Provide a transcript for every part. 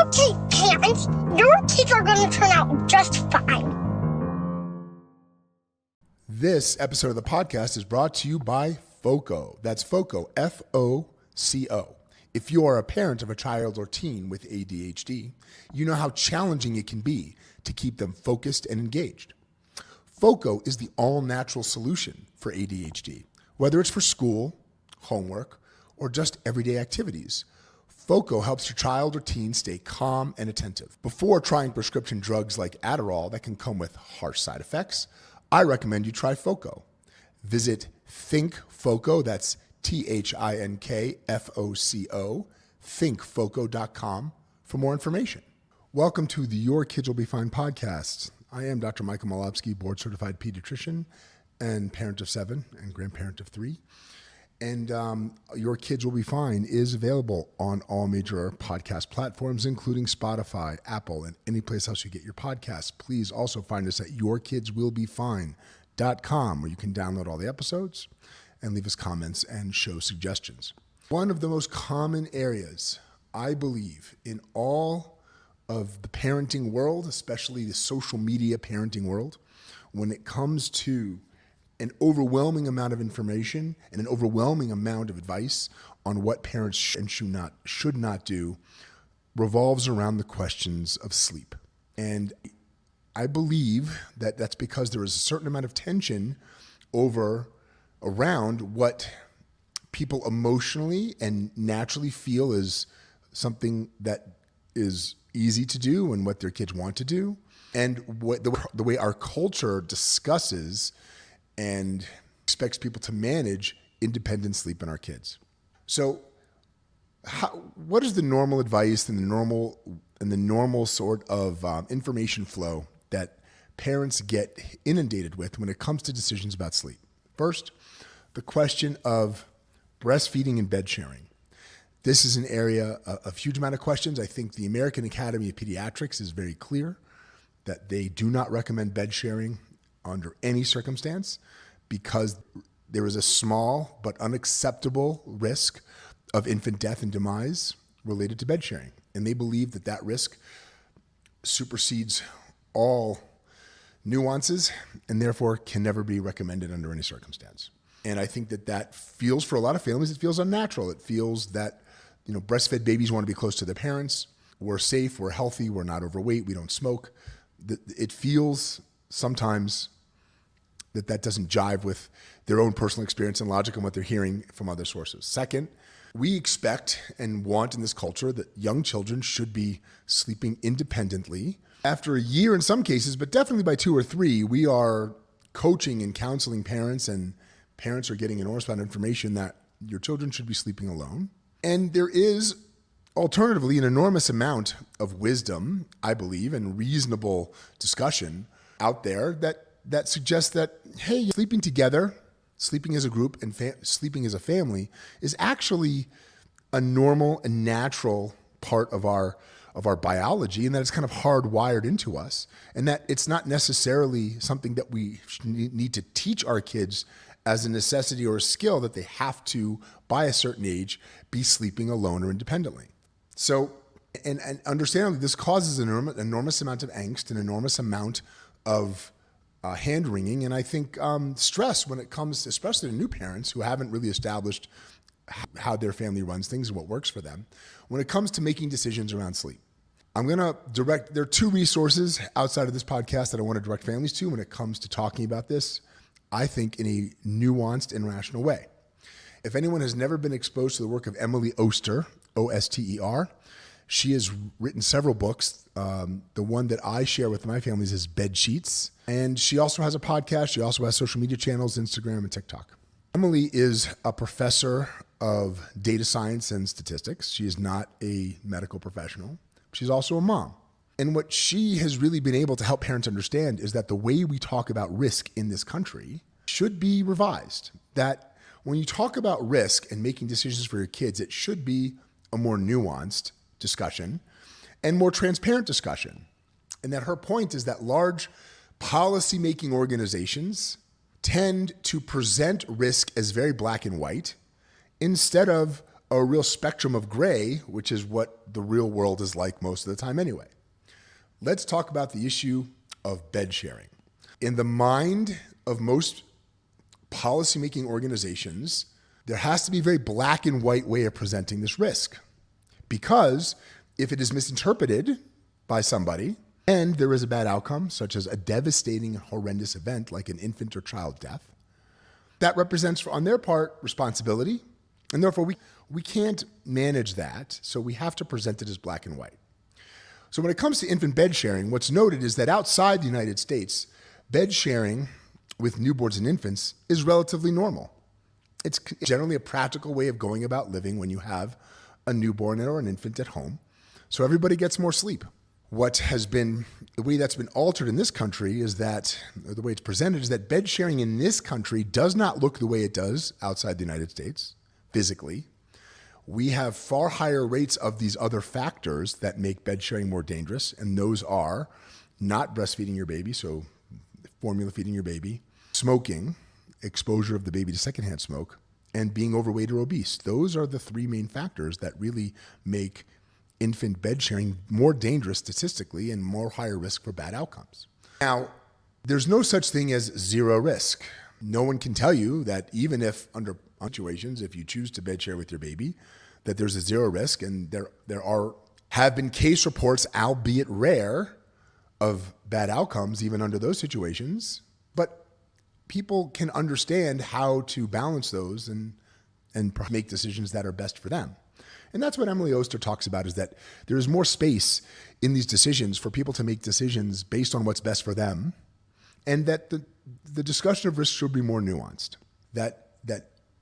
okay, parents, your kids are going to turn out just fine. This episode of the podcast is brought to you by FOCO. That's FOCO, F-O-C-O. If you are a parent of a child or teen with ADHD, you know how challenging it can be to keep them focused and engaged. FOCO is the all-natural solution for ADHD, whether it's for school, homework, or just everyday activities. FOCO helps your child or teen stay calm and attentive. Before trying prescription drugs like Adderall that can come with harsh side effects, I recommend you try FOCO. Visit ThinkFOCO, that's ThinkFoco, thinkfoco.com for more information. Welcome to the Your Kids Will Be Fine podcast. I am Dr. Michael Malopsky, board-certified pediatrician and parent of 7 and grandparent of 3. And Your Kids Will Be Fine is available on all major podcast platforms, including Spotify, Apple, and any place else you get your podcasts. Please also find us at yourkidswillbefine.com, where you can download all the episodes and leave us comments and show suggestions. One of the most common areas, I believe, in all of the parenting world, especially the social media parenting world, when it comes to an overwhelming amount of information and an overwhelming amount of advice on what parents should not do, revolves around the questions of sleep. And I believe that that's because there is a certain amount of tension around what people emotionally and naturally feel is something that is easy to do and what their kids want to do, and what the way our culture discusses and expects people to manage independent sleep in our kids. So what is the normal advice and the normal sort of information flow that parents get inundated with when it comes to decisions about sleep? First, the question of breastfeeding and bed sharing. This is an area of huge amount of questions. I think the American Academy of Pediatrics is very clear that they do not recommend bed sharing under any circumstance because there is a small but unacceptable risk of infant death and demise related to bed sharing. And they believe that that risk supersedes all nuances and therefore can never be recommended under any circumstance. And I think that feels, for a lot of families, it feels unnatural. It feels that, breastfed babies want to be close to their parents. We're safe, we're healthy, we're not overweight, we don't smoke. It feels sometimes that doesn't jive with their own personal experience and logic and what they're hearing from other sources. Second, we expect and want in this culture that young children should be sleeping independently. After a year in some cases, but definitely by 2 or 3, we are coaching and counseling parents, and parents are getting enormous amount of information that your children should be sleeping alone. And there is alternatively an enormous amount of wisdom, I believe, and reasonable discussion out there that suggests that, hey, sleeping together, sleeping as a group, and sleeping as a family is actually a normal and natural part of our biology, and that it's kind of hardwired into us, and that it's not necessarily something that we need to teach our kids as a necessity or a skill that they have to, by a certain age, be sleeping alone or independently. So, and understandably, this causes an enormous amount of angst, an enormous amount of hand-wringing, and I think stress when it comes, especially to new parents who haven't really established how their family runs things and what works for them, when it comes to making decisions around sleep. I'm going to there are 2 resources outside of this podcast that I want to direct families to when it comes to talking about this, I think, in a nuanced and rational way. If anyone has never been exposed to the work of Emily Oster, O-S-T-E-R, she has written several books. The one that I share with my families is Bed Sheets. And she also has a podcast. She also has social media channels, Instagram and TikTok. Emily is a professor of data science and statistics. She is not a medical professional. She's also a mom. And what she has really been able to help parents understand is that the way we talk about risk in this country should be revised. That when you talk about risk and making decisions for your kids, it should be a more nuanced discussion and more transparent discussion. And that her point is that large policy-making organizations tend to present risk as very black and white instead of a real spectrum of gray, which is what the real world is like most of the time anyway. Let's talk about the issue of bed sharing. In the mind of most policymaking organizations, there has to be a very black and white way of presenting this risk. Because if it is misinterpreted by somebody and there is a bad outcome, such as a devastating and horrendous event like an infant or child death, that represents on their part responsibility, and therefore we can't manage that, so we have to present it as black and white. So when it comes to infant bed sharing, what's noted is that outside the United States, bed sharing with newborns and infants is relatively normal. It's generally a practical way of going about living when you have a newborn or an infant at home, so everybody gets more sleep. The way that's been altered in this country is that, or the way it's presented is that bed sharing in this country does not look the way it does outside the United States, physically. We have far higher rates of these other factors that make bed sharing more dangerous, and those are not breastfeeding your baby, so formula feeding your baby, smoking, exposure of the baby to secondhand smoke, and being overweight or obese. Those are the three main factors that really make infant bed sharing more dangerous statistically and more higher risk for bad outcomes. Now, there's no such thing as zero risk. No one can tell you that even if under situations, if you choose to bed share with your baby, that there's a zero risk, and there have been case reports, albeit rare, of bad outcomes even under those situations. But people can understand how to balance those and make decisions that are best for them. And that's what Emily Oster talks about, is that there is more space in these decisions for people to make decisions based on what's best for them, and that the discussion of risk should be more nuanced. That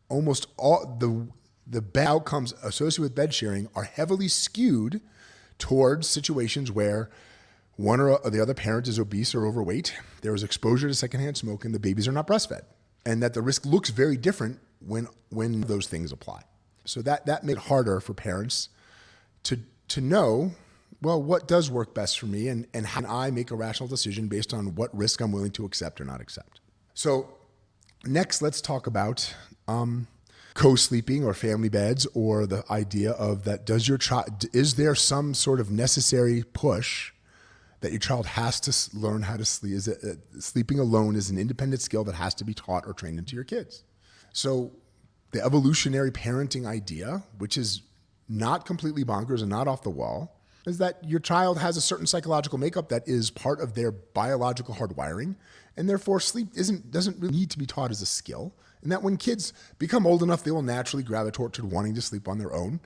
almost all the bad outcomes associated with bed sharing are heavily skewed towards situations where one or the other parent is obese or overweight, there is exposure to secondhand smoke, and the babies are not breastfed. And that the risk looks very different when those things apply. So that makes it harder for parents to know, well, what does work best for me, and how can I make a rational decision based on what risk I'm willing to accept or not accept. So next, let's talk about co-sleeping or family beds, or the idea of that is there some sort of necessary push that your child has to learn how to sleep? Is it sleeping alone is an independent skill that has to be taught or trained into your kids? So the evolutionary parenting idea, which is not completely bonkers and not off the wall, is that your child has a certain psychological makeup that is part of their biological hardwiring, and therefore sleep doesn't really need to be taught as a skill, and that when kids become old enough, they will naturally gravitate toward wanting to sleep on their own.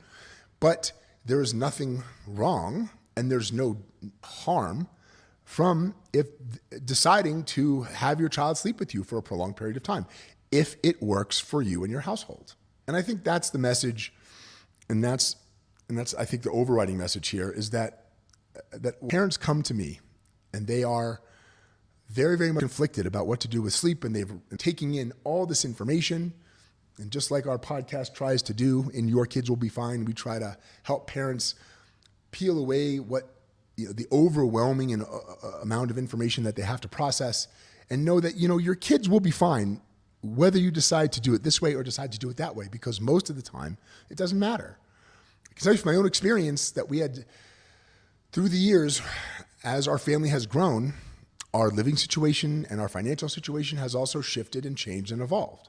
But there is nothing wrong, and there's no harm from deciding to have your child sleep with you for a prolonged period of time, if it works for you and your household. And I think that's the message, and that's I think the overriding message here is that parents come to me and they are very, very much conflicted about what to do with sleep, and they're taking in all this information. And just like our podcast tries to do in Your Kids Will Be Fine, we try to help parents peel away the overwhelming amount of information that they have to process, and know that your kids will be fine whether you decide to do it this way or decide to do it that way, because most of the time it doesn't matter. I can tell you from my own experience that we had, through the years, as our family has grown, our living situation and our financial situation has also shifted and changed and evolved.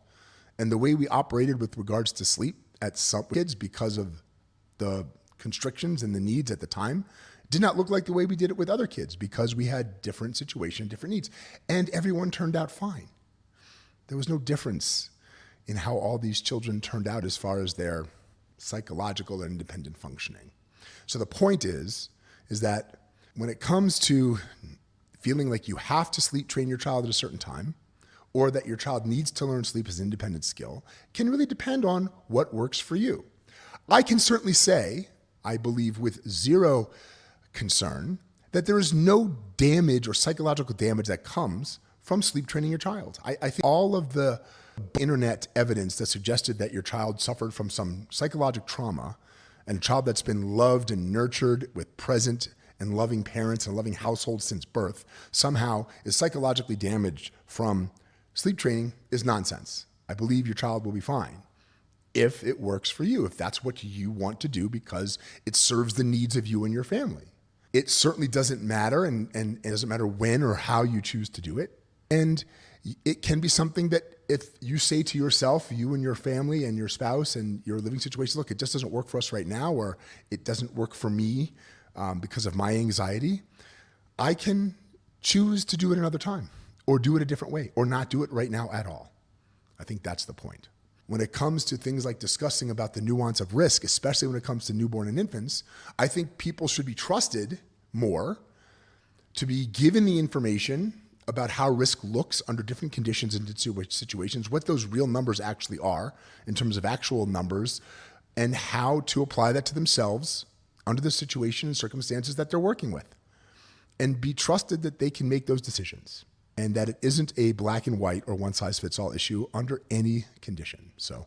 And the way we operated with regards to sleep at some kids, because of the constrictions and the needs at the time, did not look like the way we did it with other kids, because we had different situation, different needs, and everyone turned out fine. There was no difference in how all these children turned out as far as their psychological and independent functioning. So the point is that when it comes to feeling like you have to sleep train your child at a certain time, or that your child needs to learn sleep as an independent skill, can really depend on what works for you. I can certainly say, I believe with zero concern, that there is no damage or psychological damage that comes from sleep training your child. I think all of the internet evidence that suggested that your child suffered from some psychological trauma, and a child that's been loved and nurtured with present and loving parents and loving households since birth somehow is psychologically damaged from sleep training, is nonsense. I believe your child will be fine. if it works for you, if that's what you want to do because it serves the needs of you and your family. It certainly doesn't matter, and it doesn't matter when or how you choose to do it. And it can be something that if you say to yourself, you and your family and your spouse and your living situation, look, it just doesn't work for us right now, or it doesn't work for me because of my anxiety, I can choose to do it another time or do it a different way or not do it right now at all. I think that's the point. When it comes to things like discussing about the nuance of risk, especially when it comes to newborn and infants, I think people should be trusted more to be given the information about how risk looks under different conditions and situations, what those real numbers actually are in terms of actual numbers, and how to apply that to themselves under the situation and circumstances that they're working with. And be trusted that they can make those decisions and that it isn't a black and white or one size fits all issue under any condition. So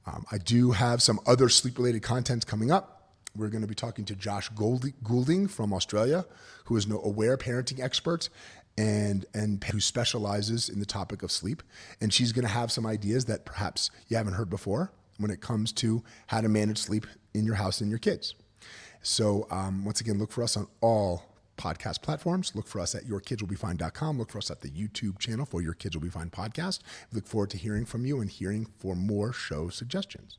I do have some other sleep related content coming up. We're going to be talking to Josh Goulding from Australia, who is an aware parenting expert and who specializes in the topic of sleep. And she's going to have some ideas that perhaps you haven't heard before when it comes to how to manage sleep in your house and your kids. So once again, look for us on all podcast platforms. Look for us at yourkidswillbefine.com. Look for us at the YouTube channel for Your Kids Will Be Fine podcast. We look forward to hearing from you and hearing for more show suggestions.